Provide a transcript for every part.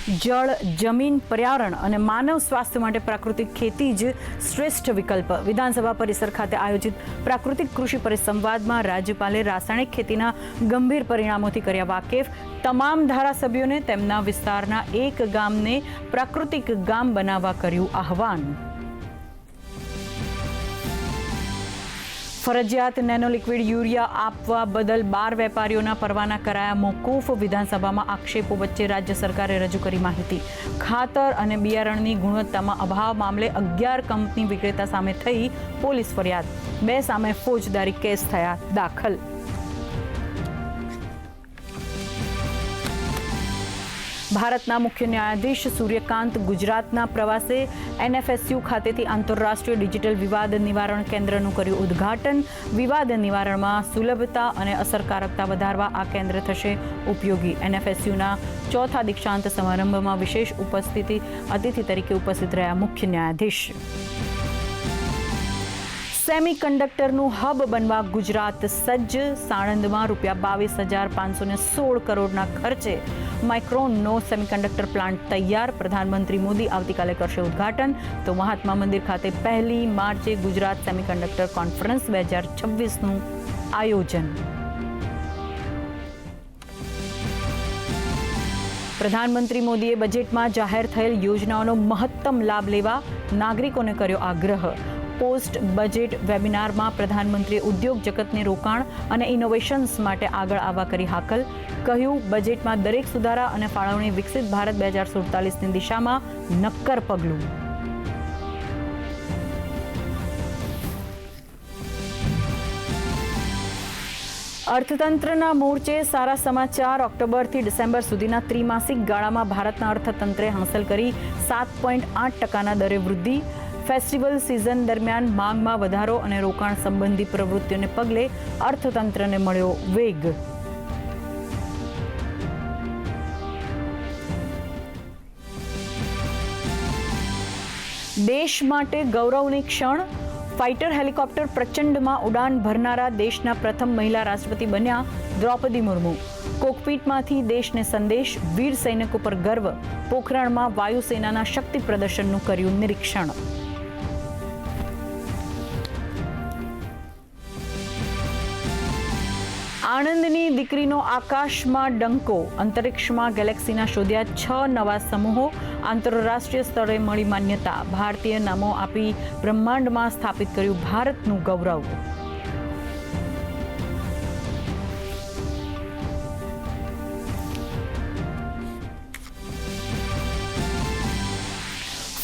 જળ, જમીન, પર્યાવરણ અને માનવ સ્વાસ્થ્ય માટે પ્રાકૃતિક ખેતી જ શ્રેષ્ઠ વિકલ્પ. વિધાનસભા પરિસર ખાતે આયોજિત પ્રાકૃતિક કૃષિ પરિસંવાદમાં રાજ્યપાલે રાસાયણિક ખેતીના ગંભીર પરિણામોથી કર્યા વાકેફ. તમામ ધારાસભ્યોને તેમના વિસ્તારના એક ગામને પ્રાકૃતિક ગામ બનાવવા કર્યું આહવાન. ફરજિયાત નેનો લિક્વિડ યુરિયા આપવા બદલ 12 વેપારીઓના પરવાના કરાયા મોકૂફ. વિધાનસભામાં આક્ષેપો વચ્ચે રાજ્ય સરકારે રજૂ કરી માહિતી. ખાતર અને બિયારણની ગુણવત્તામાં અભાવ મામલે 11 કંપની વિક્રેતા સામે થઈ પોલીસ ફરિયાદ. 2 સામે ફોજદારી કેસ થયા દાખલ. ભારતના મુખ્ય ન્યાયાધીશ સૂર્યકાંત ગુજરાતના પ્રવાસે. NFSU ખાતેથી આંતરરાષ્ટ્રીય ડિજિટલ વિવાદ નિવારણ કેન્દ્રનું કર્યું ઉદ્ઘાટન. વિવાદ નિવારણમાં સુલભતા અને અસરકારકતા વધારવા આ કેન્દ્ર થશે ઉપયોગી. NFSUના 4થા દીક્ષાંત સમારંભમાં વિશેષ અતિથિ તરીકે ઉપસ્થિત રહ્યા મુખ્ય ન્યાયાધીશ. સેમિકન્ડક્ટરનું હબ બનવા ગુજરાત સજ્જ. સાણંદમાં ₹22,516 કરોડના ખર્ચે માઇક્રોનનો સેમિકન્ડક્ટર પ્લાન્ટ તૈયાર. પ્રધાનમંત્રી મોદી આવતીકાલે કરશે ઉદ્ઘાટન. તો મહાત્મા મંદિર ખાતે 1 માર્ચે ગુજરાત સેમિકન્ડક્ટર કોન્ફરન્સ 2026નું આયોજન. પ્રધાનમંત્રી મોદીએ બજેટમાં જાહેર થયેલ યોજનાઓનો મહત્તમ લાભ લેવા નાગરિકોને કર્યો આગ્રહ. પોસ્ટ બજેટ વેબિનારમાં પ્રધાનમંત્રીએ ઉદ્યોગ જગતને રોકાણ અને ઇનોવેશન્સ માટે આગળ આવવા કરી હાકલ. કહ્યું, બજેટમાં દરેક સુધારા અને ફાળવણી વિકસિત ભારત 2047ની દિશામાં નક્કર પગલું. અર્થતંત્રના મોરચે સારા સમાચાર. ઓક્ટોબરથી ડિસેમ્બર સુધીના ત્રિમાસિક ગાળામાં ભારતના અર્થતંત્રે હાંસલ કરી 7.8% દરે વૃદ્ધિ. ફેસ્ટિવલ સિઝન દરમિયાન માંગમાં વધારો અને રોકાણ સંબંધી પ્રવૃત્તિઓને પગલે અર્થતંત્રને મળ્યો વેગ. દેશ માટે ગૌરવની ક્ષણ. ફાઇટર હેલિકોપ્ટર પ્રચંડમાં ઉડાન ભરનારા દેશના પ્રથમ મહિલા રાષ્ટ્રપતિ બન્યા દ્રૌપદી મુર્મુ. કોકપીટમાંથી દેશને સંદેશ. વીર સૈનિકો પર ગર્વ. પોખરણમાં વાયુસેનાના શક્તિ પ્રદર્શનનું કર્યું નિરીક્ષણ. આણંદની દીકરીનો આકાશમાં ડંકો. અંતરિક્ષમાં ગેલેક્સીના શોધ્યા 6 નવા સમૂહો. આંતરરાષ્ટ્રીય સ્તરે મળી માન્યતા. ભારતીય નામો આપી બ્રહ્માંડમાં સ્થાપિત કર્યું ભારતનું ગૌરવ.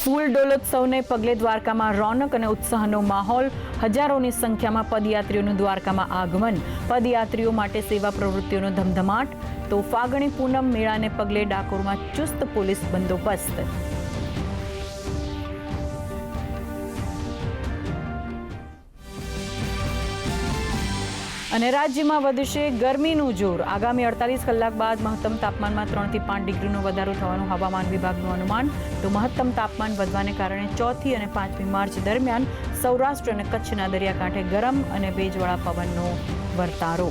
ફૂલ ડોલોત્સવને પગલે દ્વારકામાં રોનક અને ઉત્સાહનો માહોલ. હજારોની સંખ્યામાં પદયાત્રીઓનું દ્વારકામાં આગમન. પદયાત્રીઓ માટે સેવા પ્રવૃત્તિઓનો ધમધમાટ. તો ફાગણી પૂનમ મેળાને પગલે ડાકોરમાં ચુસ્ત પોલીસ બંદોબસ્ત. અને રાજ્યમાં વધશે ગરમીનું જોર. આગામી 48 કલાક બાદ મહત્તમ તાપમાનમાં 3 થી 5 ડિગ્રીનો વધારો થવાનું હવામાન વિભાગનું અનુમાન. તો મહત્તમ તાપમાન વધવાને કારણે 4 અને 5 માર્ચ દરમિયાન સૌરાષ્ટ્ર અને કચ્છના દરિયાકાંઠે ગરમ અને ભેજવાળા પવનનો વર્તારો.